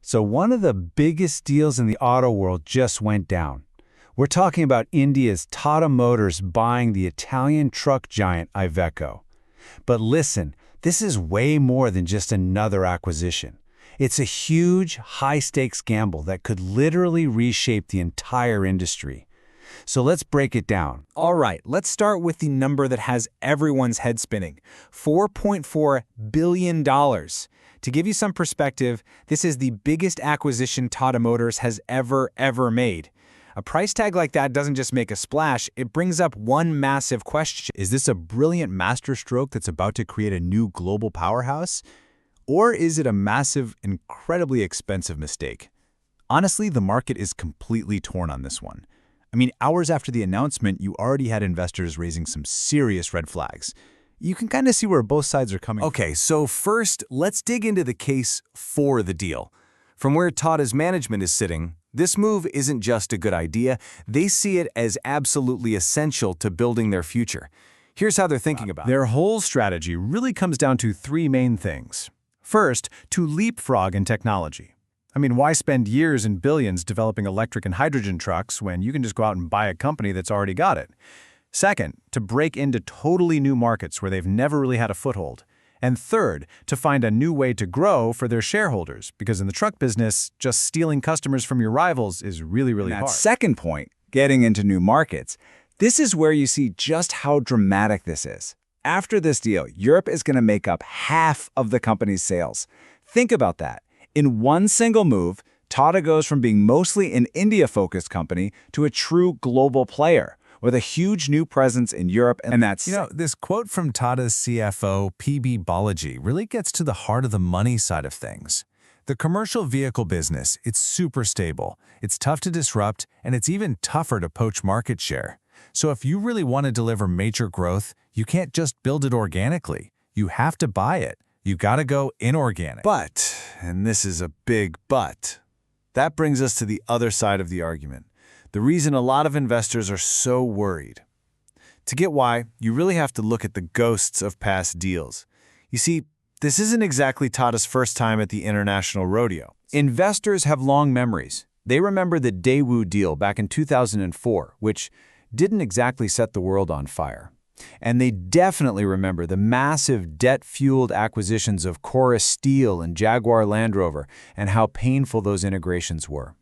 So one of the biggest deals in the auto world just went down. We're talking about India's Tata Motors buying the Italian truck giant IVECO. But listen, this is way more than just another acquisition. It's a huge, high-stakes gamble that could literally reshape the entire industry. So let's break it down. All right, let's start with the number that has everyone's head spinning, $4.4 billion. To give you some perspective, this is the biggest acquisition Tata Motors has ever made. A price tag like that doesn't just make a splash, it brings up one massive question. Is this a brilliant masterstroke that's about to create a new global powerhouse? Or is it a massive, incredibly expensive mistake? Honestly, the market is completely torn on this one. I mean, hours after the announcement, you already had investors raising some serious red flags. You can kind of see where both sides are coming. Okay, so first, let's dig into the case for the deal. From where Tata's management is sitting, this move isn't just a good idea, they see it as absolutely essential to building their future. Here's how they're thinking about it. Their whole strategy really comes down to three main things. First, to leapfrog in technology. I mean, why spend years and billions developing electric and hydrogen trucks when you can just go out and buy a company that's already got it? Second, to break into totally new markets where they've never really had a foothold. And third, to find a new way to grow for their shareholders, because in the truck business, just stealing customers from your rivals is really hard. That second point, getting into new markets, this is where you see just how dramatic this is. After this deal, Europe is going to make up half of the company's sales. Think about that. In one single move, Tata goes from being mostly an India-focused company to a true global player, with a huge new presence in Europe, and that's... This quote from Tata's CFO, P.B. Balaji, really gets to the heart of the money side of things. The commercial vehicle business, it's super stable, it's tough to disrupt, and it's even tougher to poach market share. So if you really want to deliver major growth, you can't just build it organically. You have to buy it. You gotta go inorganic. But, and this is a big but, that brings us to the other side of the argument. The reason a lot of investors are so worried. To get why, you really have to look at the ghosts of past deals. You see, this isn't exactly Tata's first time at the international rodeo. Investors have long memories. They remember the Daewoo deal back in 2004, which didn't exactly set the world on fire. And they definitely remember the massive debt-fueled acquisitions of Chorus Steel and Jaguar Land Rover and how painful those integrations were.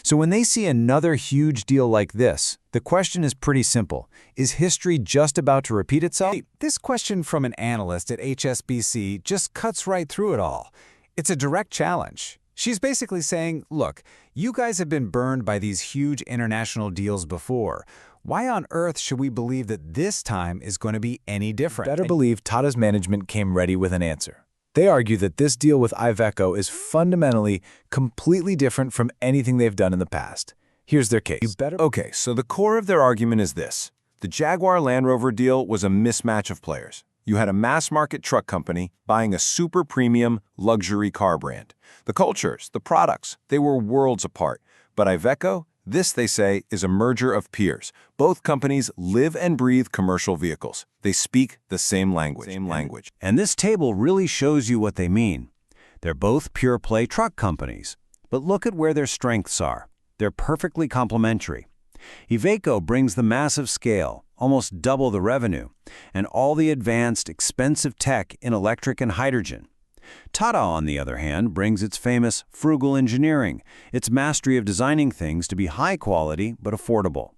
So when they see another huge deal like this, the question is pretty simple. Is history just about to repeat itself? This question from an analyst at HSBC just cuts right through it all. It's a direct challenge. She's basically saying, look, you guys have been burned by these huge international deals before. Why on earth should we believe that this time is going to be any different? Better believe Tata's management came ready with an answer. They argue that this deal with IVECO is fundamentally completely different from anything they've done in the past. Here's their case. Okay, so the core of their argument is this. The Jaguar Land Rover deal was a mismatch of players. You had a mass-market truck company buying a super premium luxury car brand. The cultures, the products, they were worlds apart. But IVECO, this, they say, is a merger of peers. Both companies live and breathe commercial vehicles. They speak the same language. And this table really shows you what they mean. They're both pure-play truck companies. But look at where their strengths are. They're perfectly complementary. IVECO brings the massive scale, almost double the revenue, and all the advanced, expensive tech in electric and hydrogen. Tata, on the other hand, brings its famous frugal engineering, its mastery of designing things to be high quality but affordable.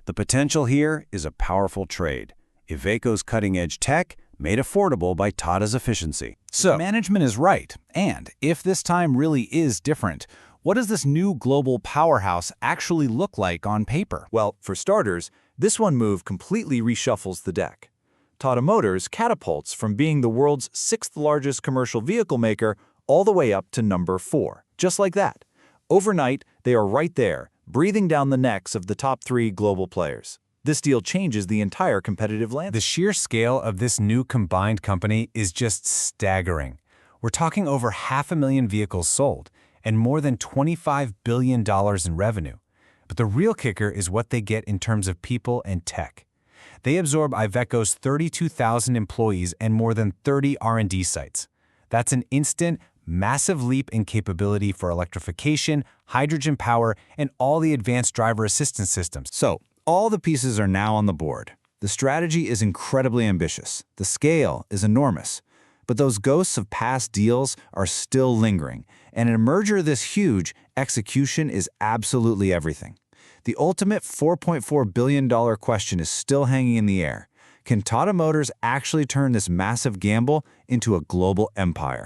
The potential here is a powerful trade. IVECO's cutting-edge tech made affordable by Tata's efficiency. So, management is right. And if this time really is different, what does this new global powerhouse actually look like on paper? Well, for starters, this one move completely reshuffles the deck. Tata Motors catapults from being the world's 6th largest commercial vehicle maker all the way up to number 4, just like that. Overnight, they are right there, breathing down the necks of the top 3 global players. This deal changes the entire competitive landscape. The sheer scale of this new combined company is just staggering. We're talking over 500,000 vehicles sold and more than $25 billion in revenue. But the real kicker is what they get in terms of people and tech. They absorb IVECO's 32,000 employees and more than 30 R&D sites. That's an instant, massive leap in capability for electrification, hydrogen power, and all the advanced driver assistance systems. So, all the pieces are now on the board. The strategy is incredibly ambitious. The scale is enormous. But those ghosts of past deals are still lingering, and in a merger this huge, execution is absolutely everything. The ultimate $4.4 billion question is still hanging in the air. Can Tata Motors actually turn this massive gamble into a global empire?